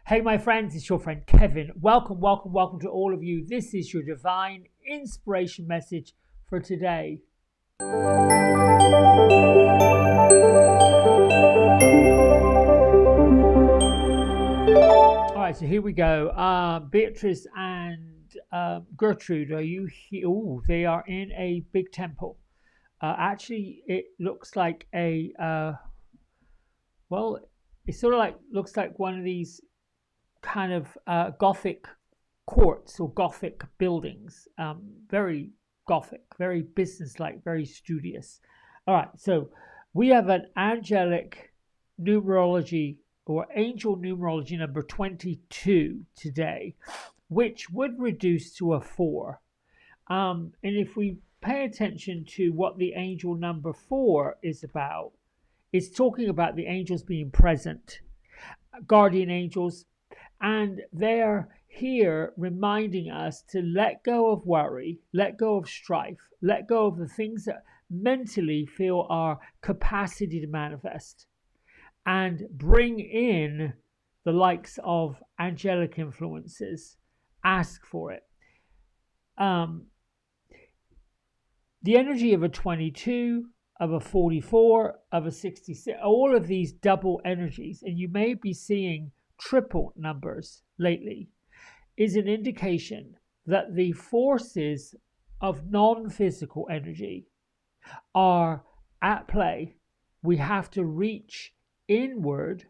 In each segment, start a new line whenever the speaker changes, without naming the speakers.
Hey, my friends, it's your friend Kevin. Welcome to all of you. This is your divine inspiration message for today. All right, so here we go. Beatrice and Gertrude, are you here? Oh, they are in a big temple. Actually, it looks like well, it sort of looks like one of these kind of Gothic courts or Gothic buildings. Very Gothic, very businesslike, very studious. All right, so we have an angelic numerology or angel numerology number 22 today, which would reduce to a 4. And if we pay attention to what the angel number 4 is about, it's talking about the angels being present, guardian angels, and they're here reminding us to let go of worry, let go of strife, let go of the things that mentally feel our capacity to manifest, and bring in the likes of angelic influences. Ask for it. The energy of a 22, of a 44, of a 66, all of these double energies, and you may be seeing triple numbers lately, is an indication that the forces of non-physical energy are at play. We have to reach inward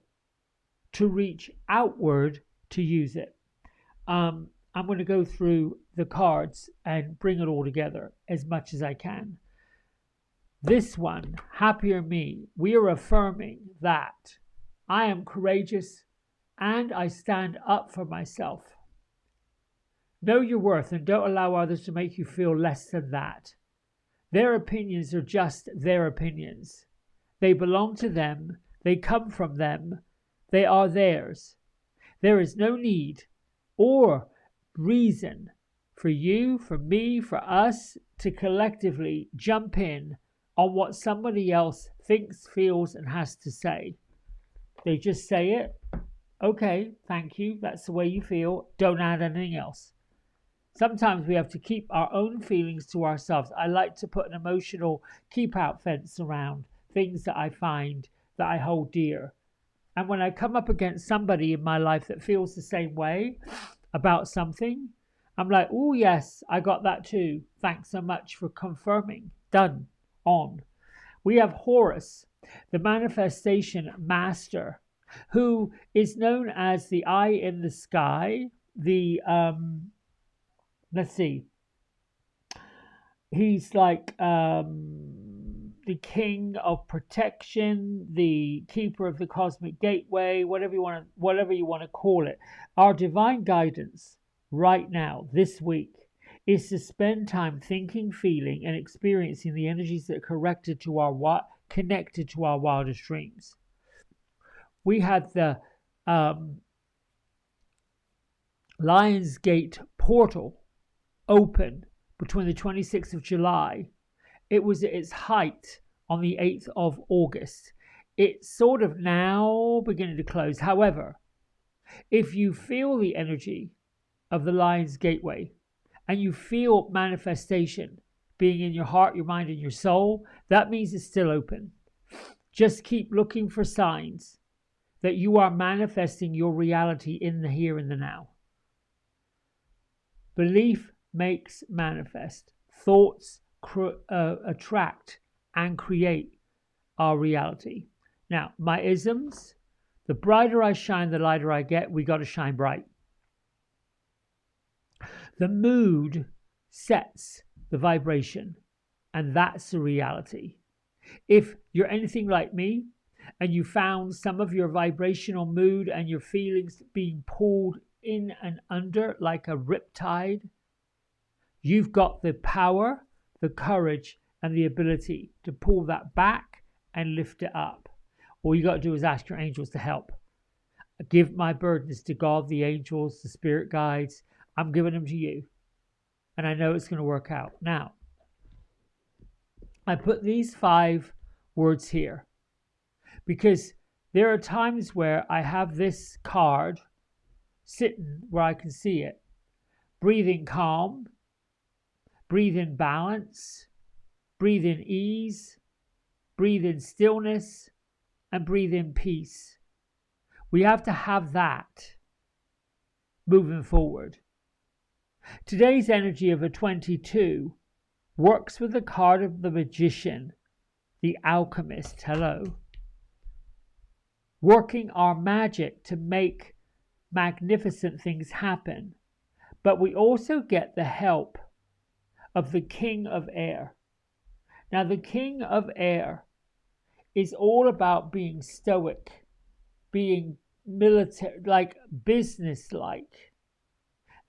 to reach outward to use it. I'm going to go through the cards and bring it all together as much as I can. This one, Happier Me, we are affirming that I am courageous and I stand up for myself. Know your worth and don't allow others to make you feel less than that. Their opinions are just their opinions. They belong to them. They come from them. They are theirs. There is no need or reason for you, for me, for us to collectively jump in on what somebody else thinks, feels, and has to say. They just say it. Okay, thank you. That's the way you feel. Don't add anything else. Sometimes we have to keep our own feelings to ourselves. I like to put an emotional keep out fence around things that I find that I hold dear. And when I come up against somebody in my life that feels the same way about something, I'm like, oh yes, I got that too. Thanks so much for confirming. Done. On. We have Horus, the manifestation master, who is known as the eye in the sky, the let's see, he's like the king of protection, the keeper of the cosmic gateway, whatever you want to call it. Our divine guidance right now, this week, is to spend time thinking, feeling, and experiencing the energies that are connected to our wildest dreams. We had the Lionsgate portal open between the 26th of July. It was at its height on the 8th of August. It's sort of now beginning to close. However, if you feel the energy of the Lion's Gateway and you feel manifestation being in your heart, your mind, and your soul, that means it's still open. Just keep looking for signs that you are manifesting your reality in the here and the now. Belief makes manifest. Thoughts attract and create our reality. Now, my isms: the brighter I shine, the lighter I get. We got to shine bright. The mood sets the vibration, and that's the reality. If you're anything like me and you found some of your vibrational mood and your feelings being pulled in and under like a riptide, you've got the power, the courage, and the ability to pull that back and lift it up. All you got to do is ask your angels to help. Give my burdens to God, the angels, the spirit guides. I'm giving them to you. And I know it's going to work out. Now, I put these 5 words here because there are times where I have this card sitting where I can see it. Breathe in calm, breathe in balance, breathe in ease, breathe in stillness, and breathe in peace. We have to have that moving forward. Today's energy of a 22 works with the card of the magician, the alchemist. Hello. Working our magic to make magnificent things happen. But we also get the help of the King of Air. Now, the King of Air is all about being stoic, being military, like business-like.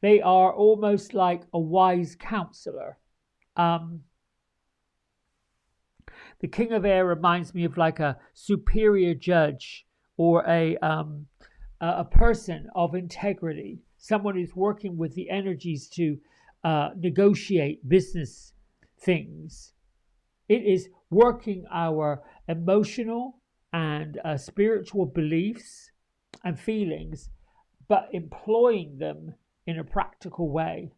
They are almost like a wise counselor. The King of Air reminds me of like a superior judge or a person of integrity, someone who's working with the energies to negotiate business things. It is working our emotional and spiritual beliefs and feelings, but employing them in a practical way.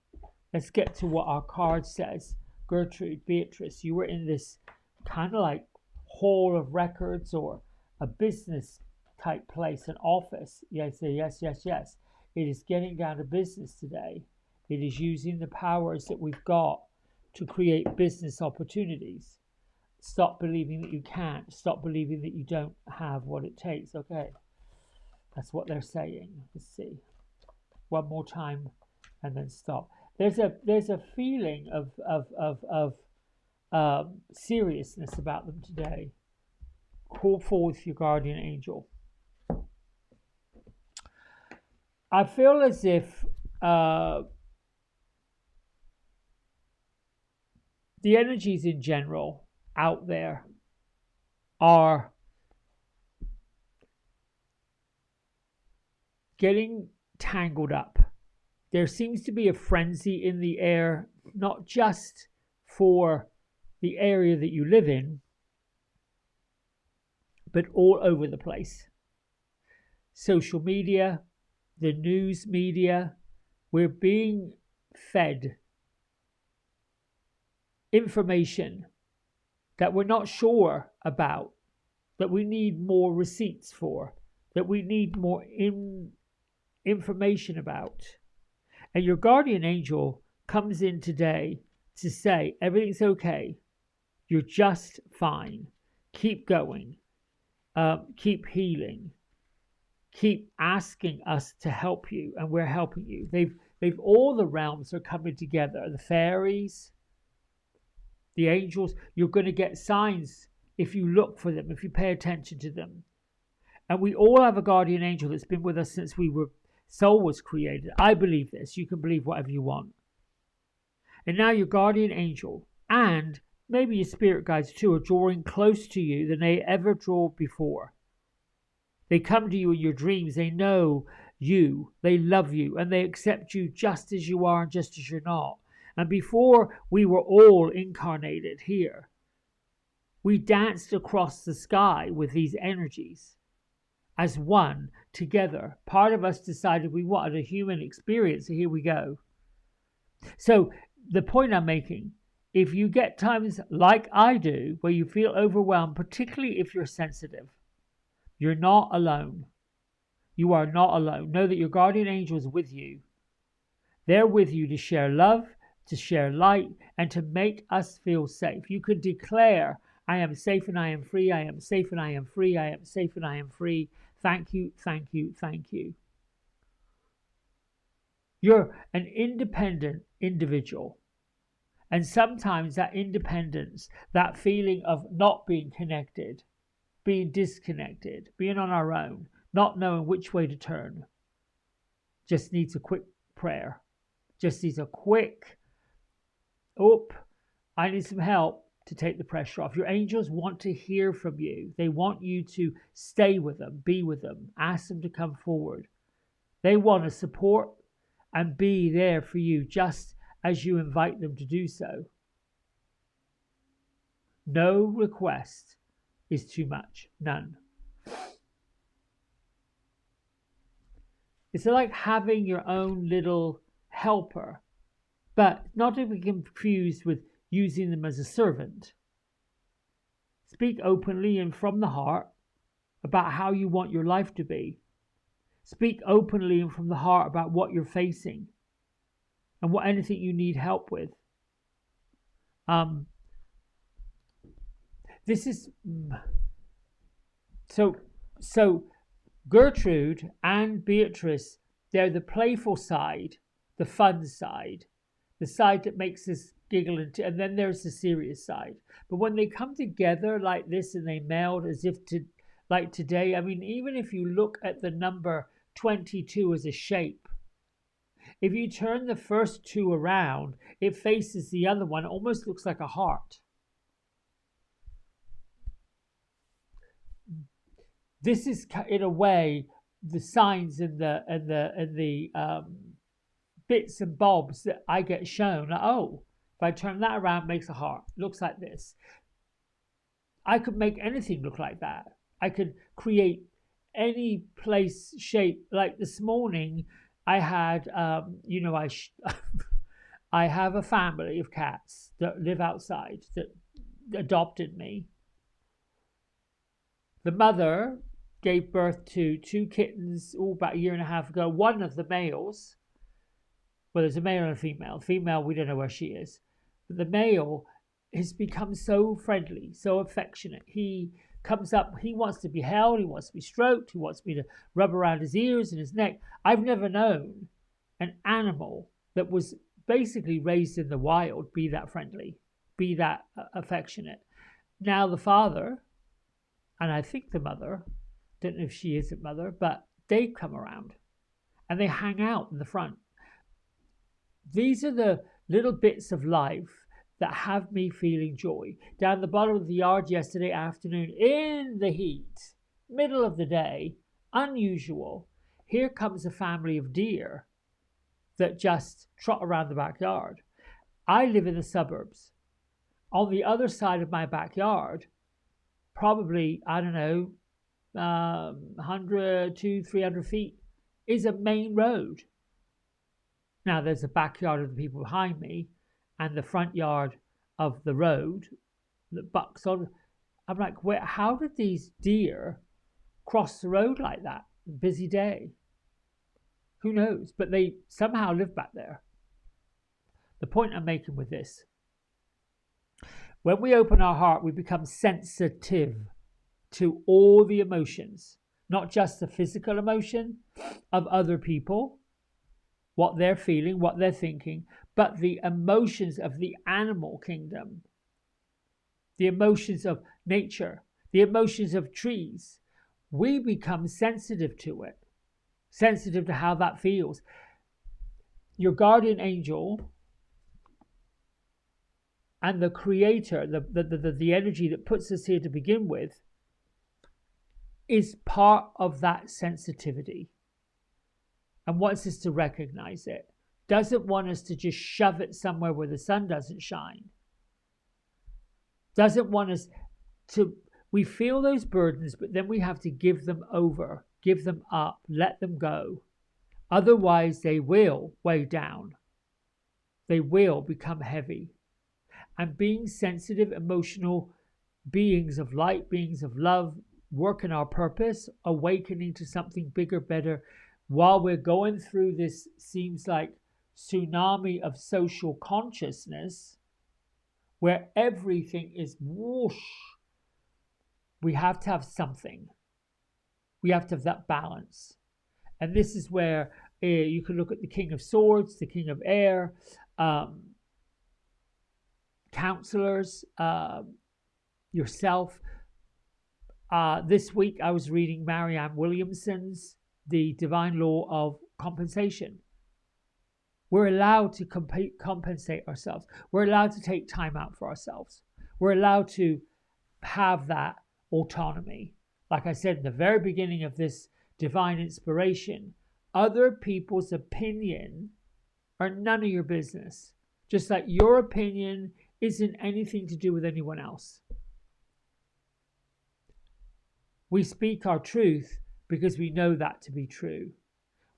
Let's get to what our card says. Gertrude, Beatrice, you were in this kind of like hall of records or a business type place, an office. Yes, yes, yes, yes. It is getting down to business today. It is using the powers that we've got to create business opportunities. Stop believing that you can't. Stop believing that you don't have what it takes. Okay, that's what they're saying. Let's see. One more time, and then stop. There's a feeling of seriousness about them today. Call forth your guardian angel. I feel as if the energies in general out there are getting tangled up. There seems to be a frenzy in the air, not just for the area that you live in, but all over the place. Social media, the news media, we're being fed information that we're not sure about, that we need more receipts for, that we need more information about. And your guardian angel comes in today to say, everything's okay. You're just fine. Keep going. Keep healing. Keep asking us to help you, and we're helping you. They've all the realms are coming together. The fairies, the angels. You're going to get signs if you look for them, if you pay attention to them. And we all have a guardian angel that's been with us since soul was created. I believe this. You can believe whatever you want. And now your guardian angel and maybe your spirit guides too are drawing close to you than they ever draw before. They come to you in your dreams. They know you. They love you. And they accept you just as you are and just as you're not. And before we were all incarnated here, we danced across the sky with these energies as one together. Part of us decided we wanted a human experience. So here we go. So the point I'm making, if you get times like I do where you feel overwhelmed, particularly if you're sensitive, you're not alone. You are not alone. Know that your guardian angel is with you. They're with you to share love, to share light, and to make us feel safe. You can declare, I am safe and I am free. I am safe and I am free. I am safe and I am free. Thank you, thank you, thank you. You're an independent individual. And sometimes that independence, that feeling of not being connected, being disconnected, being on our own, not knowing which way to turn, just needs a quick prayer. Just needs a quick, I need some help to take the pressure off. Your angels want to hear from you. They want you to stay with them, be with them, ask them to come forward. They want to support and be there for you just as you invite them to do so. No request is too much. None. It's like having your own little helper, but not to be confused with using them as a servant. Speak openly and from the heart about how you want your life to be. Speak openly and from the heart about what you're facing and what anything you need help with. Um, this is so Gertrude and Beatrice, they're the playful side, the fun side, the side that makes us giggle, and then there's the serious side. But when they come together like this and they meld as if to, like today, I mean, even if you look at the number 22 as a shape, if you turn the first two around, it faces the other one, it almost looks like a heart. This is, in a way, the signs and the bits and bobs that I get shown. Like, oh, if I turn that around, it makes a heart. It looks like this. I could make anything look like that. I could create any place, shape. Like this morning, I had, I have a family of cats that live outside that adopted me. The mother gave birth to two kittens about a year and a half ago. One of the males, well, there's a male and a female. Female, we don't know where she is. But the male has become so friendly, so affectionate. He comes up, he wants to be held, he wants to be stroked, he wants me to rub around his ears and his neck. I've never known an animal that was basically raised in the wild be that friendly, be that affectionate. Now the father, and I think the mother, don't know if she is a mother, but they come around and they hang out in the front. These are the little bits of life that have me feeling joy. Down the bottom of the yard yesterday afternoon, in the heat, middle of the day, unusual, here comes a family of deer that just trot around the backyard. I live in the suburbs. On the other side of my backyard, probably, I don't know, 100, 200, 300 feet, is a main road. Now there's a backyard of the people behind me and the front yard of the road that bucks on. I'm like, how did these deer cross the road like that? Busy day. Who knows? But they somehow live back there. The point I'm making with this, when we open our heart, we become sensitive to all the emotions, not just the physical emotion of other people, what they're feeling, what they're thinking, but the emotions of the animal kingdom, the emotions of nature, the emotions of trees. We become sensitive to it, sensitive to how that feels. Your guardian angel and the creator, the energy that puts us here to begin with, is part of that sensitivity and wants us to recognize it. Doesn't want us to just shove it somewhere where the sun doesn't shine. Doesn't want us to, we feel those burdens, but then we have to give them over, give them up, let them go. Otherwise, they will weigh down. They will become heavy. And being sensitive, emotional beings of light, beings of love, work in our purpose, awakening to something bigger, better, while we're going through this, seems like, tsunami of social consciousness, where everything is whoosh, we have to have something. We have to have that balance. And this is where you can look at the King of Swords, the King of Air, counselors, yourself. This week I was reading Marianne Williamson's The Divine Law of Compensation. We're allowed to compensate ourselves. We're allowed to take time out for ourselves. We're allowed to have that autonomy. Like I said in the very beginning of this divine inspiration, other people's opinion are none of your business. Just like your opinion isn't anything to do with anyone else. We speak our truth because we know that to be true.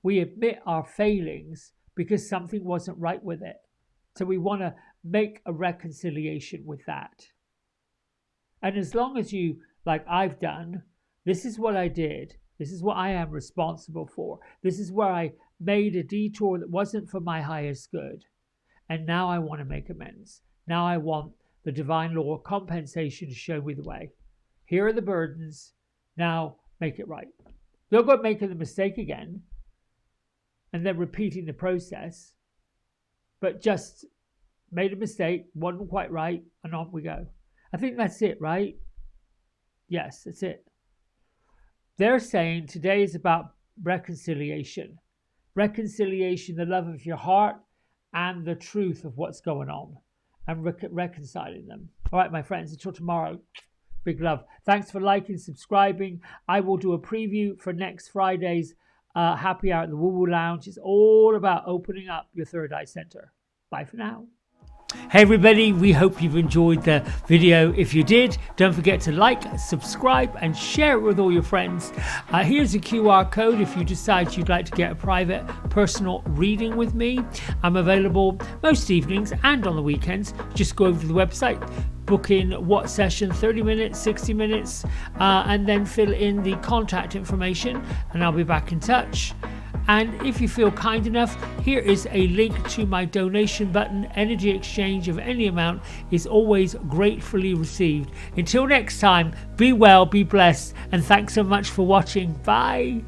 We admit our failings because something wasn't right with it. So we want to make a reconciliation with that. And as long as you, like I've done, this is what I did. This is what I am responsible for. This is where I made a detour that wasn't for my highest good. And now I want to make amends. Now I want the divine law of compensation to show me the way. Here are the burdens. Now make it right. Don't go making the mistake again and then repeating the process, but just made a mistake, wasn't quite right, and on we go. I think that's it, right? Yes, that's it. They're saying today is about reconciliation. Reconciliation, the love of your heart and the truth of what's going on, and reconciling them. All right, my friends, until tomorrow, big love. Thanks for liking, subscribing. I will do a preview for next Friday's happy hour at the Woo Woo Lounge. It's all about opening up your third eye center. Bye for now. Hey everybody, we hope you've enjoyed the video. If you did, don't forget to like, subscribe and share it with all your friends. Here's a QR code if you decide you'd like to get a private personal reading with me. I'm available most evenings and on the weekends. Just go over to the website, book in what session, 30 minutes, 60 minutes, and then fill in the contact information and I'll be back in touch. And if you feel kind enough, here is a link to my donation button. Energy exchange of any amount is always gratefully received. Until next time, be well, be blessed, and thanks so much for watching. Bye.